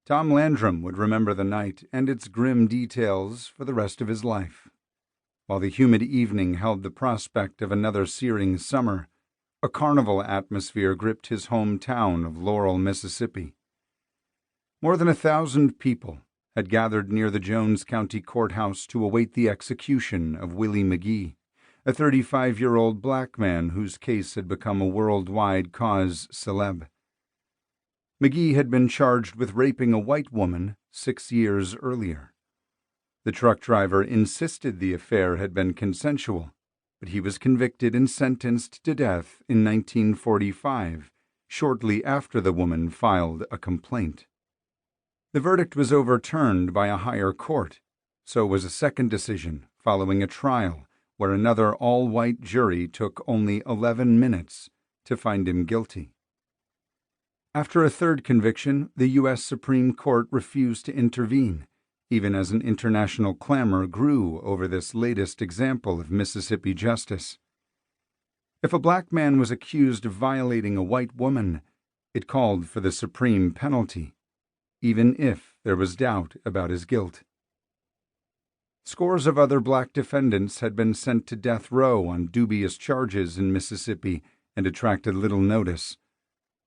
Tom Landrum would remember the night and its grim details for the rest of his life. While the humid evening held the prospect of another searing summer, a carnival atmosphere gripped his hometown of Laurel, Mississippi. More than 1,000 people had gathered near the Jones County Courthouse to await the execution of Willie McGee, a 35-year-old black man whose case had become a worldwide cause célèbre. McGee had been charged with raping a white woman 6 years earlier. The truck driver insisted the affair had been consensual, but he was convicted and sentenced to death in 1945, shortly after the woman filed a complaint. The verdict was overturned by a higher court. So was a second decision following a trial where another all-white jury took only 11 minutes to find him guilty. After a third conviction, the U.S. Supreme Court refused to intervene, even as an international clamor grew over this latest example of Mississippi justice. If a black man was accused of violating a white woman, it called for the supreme penalty, even if there was doubt about his guilt. Scores of other black defendants had been sent to death row on dubious charges in Mississippi and attracted little notice.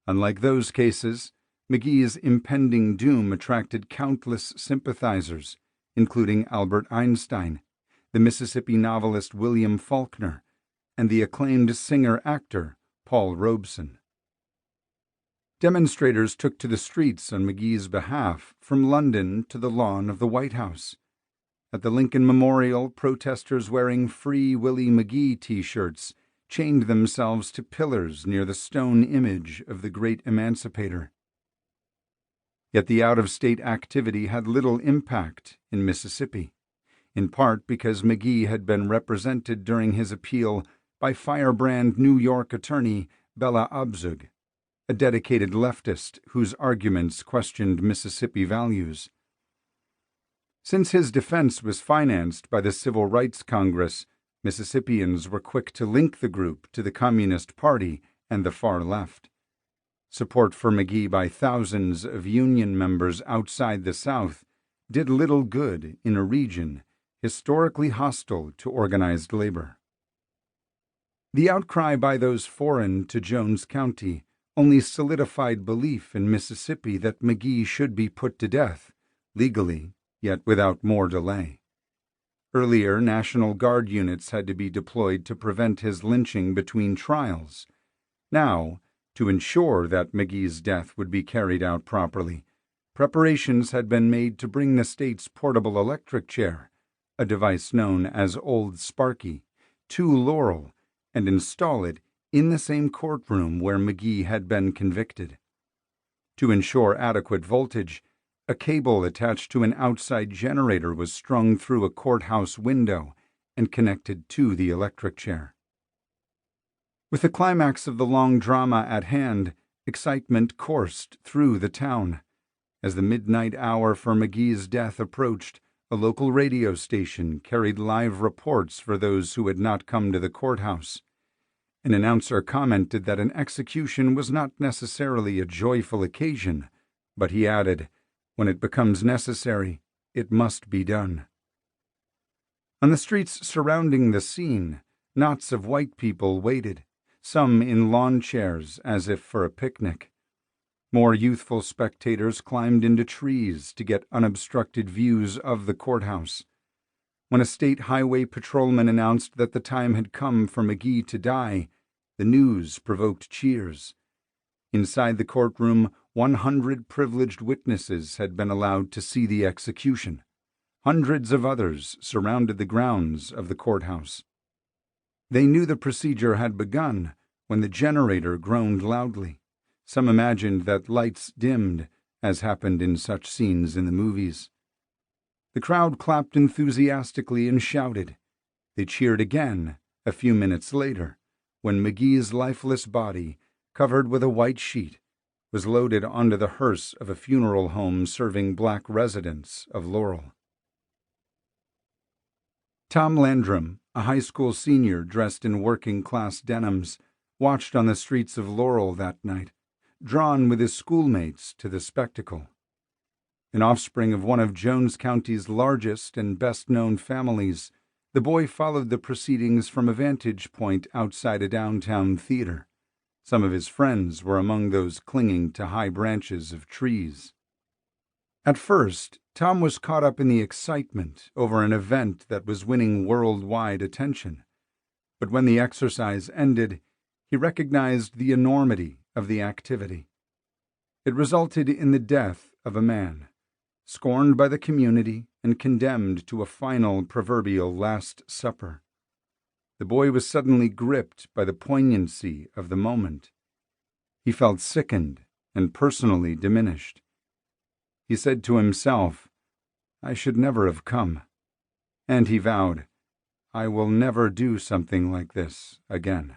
Unlike those cases, McGee's impending doom attracted countless sympathizers, including Albert Einstein, the Mississippi novelist William Faulkner, and the acclaimed singer-actor Paul Robeson. Demonstrators took to the streets on McGee's behalf from London to the lawn of the White House. At the Lincoln Memorial, protesters wearing Free Willie McGee t-shirts chained themselves to pillars near the stone image of the great emancipator. Yet the out-of-state activity had little impact in Mississippi, in part because McGee had been represented during his appeal by firebrand New York attorney Bella Abzug, a dedicated leftist whose arguments questioned Mississippi values. Since his defense was financed by the Civil Rights Congress, Mississippians were quick to link the group to the Communist Party and the far left. Support for McGee by thousands of Union members outside the South did little good in a region historically hostile to organized labor. The outcry by those foreign to Jones County only solidified belief in Mississippi that McGee should be put to death, legally, yet without more delay. Earlier, National Guard units had to be deployed to prevent his lynching between trials. Now, to ensure that McGee's death would be carried out properly, preparations had been made to bring the state's portable electric chair, a device known as Old Sparky, to Laurel and install it in the same courtroom where McGee had been convicted. To ensure adequate voltage, a cable attached to an outside generator was strung through a courthouse window and connected to the electric chair. With the climax of the long drama at hand, excitement coursed through the town. As the midnight hour for McGee's death approached, a local radio station carried live reports for those who had not come to the courthouse. An announcer commented that an execution was not necessarily a joyful occasion, but he added, "When it becomes necessary, it must be done." On the streets surrounding the scene, knots of white people waited, some in lawn chairs as if for a picnic. More youthful spectators climbed into trees to get unobstructed views of the courthouse. When a state highway patrolman announced that the time had come for McGee to die, the news provoked cheers. Inside the courtroom, 100 privileged witnesses had been allowed to see the execution. Hundreds of others surrounded the grounds of the courthouse. They knew the procedure had begun when the generator groaned loudly. Some imagined that lights dimmed, as happened in such scenes in the movies. The crowd clapped enthusiastically and shouted. They cheered again a few minutes later, when McGee's lifeless body, covered with a white sheet, was loaded onto the hearse of a funeral home serving black residents of Laurel. Tom Landrum, a high school senior dressed in working-class denims, watched on the streets of Laurel that night, drawn with his schoolmates to the spectacle. An offspring of one of Jones County's largest and best-known families, the boy followed the proceedings from a vantage point outside a downtown theater. Some of his friends were among those clinging to high branches of trees. At first, Tom was caught up in the excitement over an event that was winning worldwide attention. But when the exercise ended, he recognized the enormity of the activity. It resulted in the death of a man, scorned by the community and condemned to a final proverbial Last Supper. The boy was suddenly gripped by the poignancy of the moment. He felt sickened and personally diminished. He said to himself, "I should never have come." And he vowed, "I will never do something like this again."